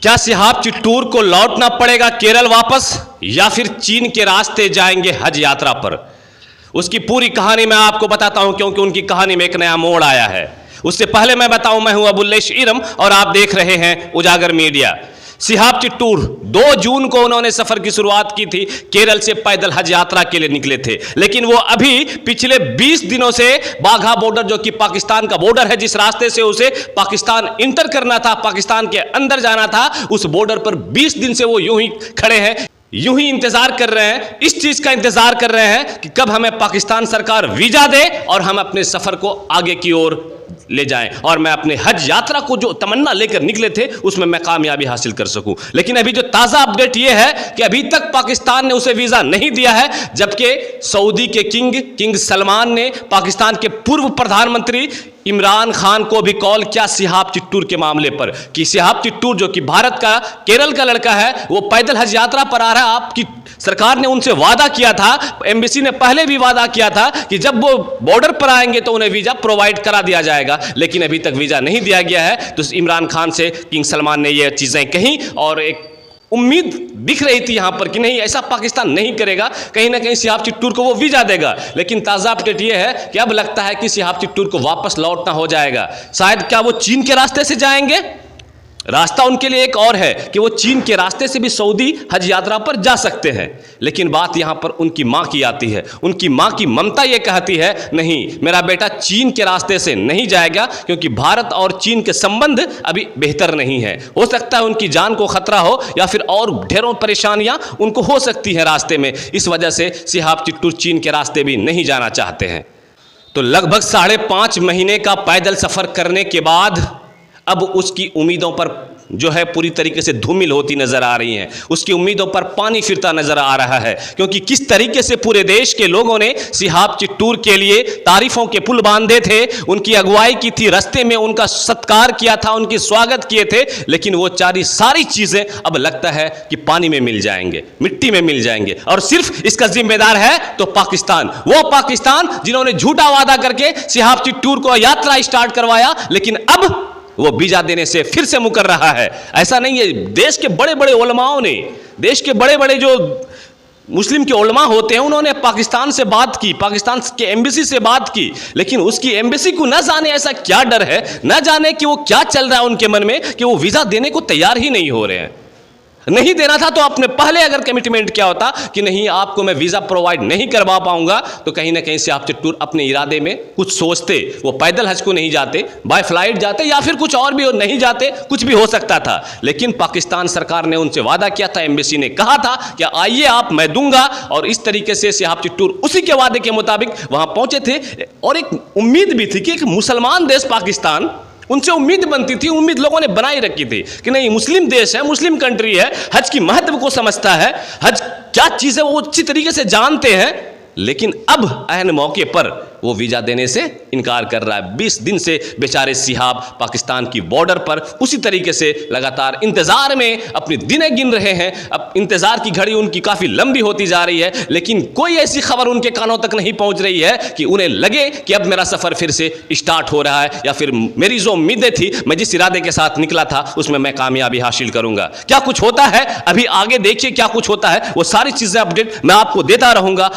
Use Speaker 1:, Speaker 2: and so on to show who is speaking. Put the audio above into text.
Speaker 1: क्या सिहाब चिट्टूर को लौटना पड़ेगा केरल वापस या फिर चीन के रास्ते जाएंगे हज यात्रा पर? उसकी पूरी कहानी मैं आपको बताता हूं, क्योंकि उनकी कहानी में एक नया मोड़ आया है। उससे पहले मैं बताऊं, मैं हूं अबुल्लेश इरम और आप देख रहे हैं उजागर मीडिया। सिहाब चिट्टूर 2 जून को उन्होंने सफर की शुरुआत की थी। केरल से पैदल हज यात्रा के लिए निकले थे, लेकिन वो अभी पिछले 20 दिनों से बाघा बॉर्डर, जो कि पाकिस्तान का बॉर्डर है, जिस रास्ते से उसे पाकिस्तान इंटर करना था, पाकिस्तान के अंदर जाना था, उस बॉर्डर पर 20 दिन से वो यूं ही खड़े हैं, यूं ही इंतजार कर रहे हैं। इस चीज का इंतजार कर रहे हैं कि कब हमें पाकिस्तान सरकार वीजा दे और हम अपने सफर को आगे की ओर ले जाएं और मैं अपने हज यात्रा को जो तमन्ना लेकर निकले थे उसमें मैं कामयाबी हासिल कर सकूं। लेकिन अभी जो ताजा अपडेट यह है कि अभी तक पाकिस्तान ने उसे वीजा नहीं दिया है, जबकि सऊदी के किंग सलमान ने पाकिस्तान के पूर्व प्रधानमंत्री इमरान खान को भी कॉल किया सिहाब चिट्टूर के मामले पर कि सिहाब चिट्टूर, जो कि भारत का केरल का लड़का है, वो पैदल हज यात्रा पर आ रहा है। आपकी सरकार ने उनसे वादा किया था, एम्बेसी ने पहले भी वादा किया था कि जब वो बॉर्डर पर आएंगे तो उन्हें वीजा प्रोवाइड करा दिया जाएगा, लेकिन अभी तक वीजा नहीं दिया गया है। तो इमरान खान से किंग सलमान ने ये चीजें कही और एक उम्मीद दिख रही थी यहां पर कि नहीं, ऐसा पाकिस्तान नहीं करेगा, कहीं ना कहीं सिहाब चिट्टूर को वो वीजा देगा। लेकिन ताजा अपडेट यह है कि अब लगता है कि सिहाब चिट्टूर को वापस लौटना हो जाएगा। शायद क्या वो चीन के रास्ते से जाएंगे? रास्ता उनके लिए एक और है कि वो चीन के रास्ते से भी सऊदी हज यात्रा पर जा सकते हैं। लेकिन बात यहां पर उनकी मां की आती है। उनकी मां की ममता ये कहती है, नहीं, मेरा बेटा चीन के रास्ते से नहीं जाएगा, क्योंकि भारत और चीन के संबंध अभी बेहतर नहीं है। हो सकता है उनकी जान को खतरा हो या फिर और ढेरों परेशानियां उनको हो सकती हैं रास्ते में। इस वजह से सिहाब चिट्टूर चीन के रास्ते भी नहीं जाना चाहते हैं। तो लगभग 5.5 महीने का पैदल सफर करने के बाद अब उसकी उम्मीदों पर जो है पूरी तरीके से धूमिल होती नजर आ रही हैं। उसकी उम्मीदों पर पानी फिरता नजर आ रहा है, क्योंकि किस तरीके से पूरे देश के लोगों ने सिहाब चिट्टूर के लिए तारीफों के पुल बांधे थे, उनकी अगुवाई की थी, रास्ते में उनका सत्कार किया था, उनकी स्वागत किए थे, लेकिन वो सारी चीजें अब लगता है कि पानी में मिल जाएंगे, मिट्टी में मिल जाएंगे। और सिर्फ इसका जिम्मेदार है तो पाकिस्तान, वो पाकिस्तान जिन्होंने झूठा वादा करके सिहाब चिट्टूर को यात्रा स्टार्ट करवाया, लेकिन अब वो वीजा देने से फिर से मुकर रहा है। ऐसा नहीं है, देश के बड़े बड़े उलमाओं ने, देश के बड़े बड़े जो मुस्लिम के उलमा होते हैं, उन्होंने पाकिस्तान से बात की, पाकिस्तान के एम्बेसी से बात की, लेकिन उसकी एम्बेसी को न जाने ऐसा क्या डर है, न जाने कि वो क्या चल रहा है उनके मन में कि वो वीजा देने को तैयार ही नहीं हो रहे हैं। नहीं देना था तो आपने पहले अगर कमिटमेंट किया होता कि नहीं, आपको मैं वीजा प्रोवाइड नहीं करवा पाऊंगा, तो कहीं ना कहीं सिहाब चिट्टूर अपने इरादे में कुछ सोचते, वो पैदल हज को नहीं जाते, बाय फ्लाइट जाते, या फिर कुछ और भी नहीं जाते, कुछ भी हो सकता था। लेकिन पाकिस्तान सरकार ने उनसे वादा किया था, एम्बेसी ने कहा था कि आइए आप, मैं दूंगा, और इस तरीके से सिहाब चिट्टूर उसी के वादे के मुताबिक वहां पहुंचे थे। और एक उम्मीद भी थी कि एक मुसलमान देश पाकिस्तान, उनसे उम्मीद बनती थी, उम्मीद लोगों ने बनाई रखी थी कि नहीं, मुस्लिम देश है, मुस्लिम कंट्री है, हज की महत्व को समझता है, हज क्या चीज है वो अच्छी तरीके से जानते हैं। लेकिन अब अहम मौके पर वो वीजा देने से इनकार कर रहा है। 20 दिन से बेचारे सिहाब पाकिस्तान की बॉर्डर पर उसी तरीके से लगातार इंतजार में अपने दिनें गिन रहे हैं। अब इंतजार की घड़ी उनकी काफी लंबी होती जा रही है, लेकिन कोई ऐसी खबर उनके कानों तक नहीं पहुंच रही है कि उन्हें लगे कि अब मेरा सफर फिर से स्टार्ट हो रहा है, या फिर मेरी जो उम्मीदें थी, मैं जिस इरादे के साथ निकला था, उसमें मैं कामयाबी हासिल करूंगा। क्या कुछ होता है अभी आगे देखिए, क्या कुछ होता है, वो सारी चीजें अपडेट मैं आपको देता रहूंगा।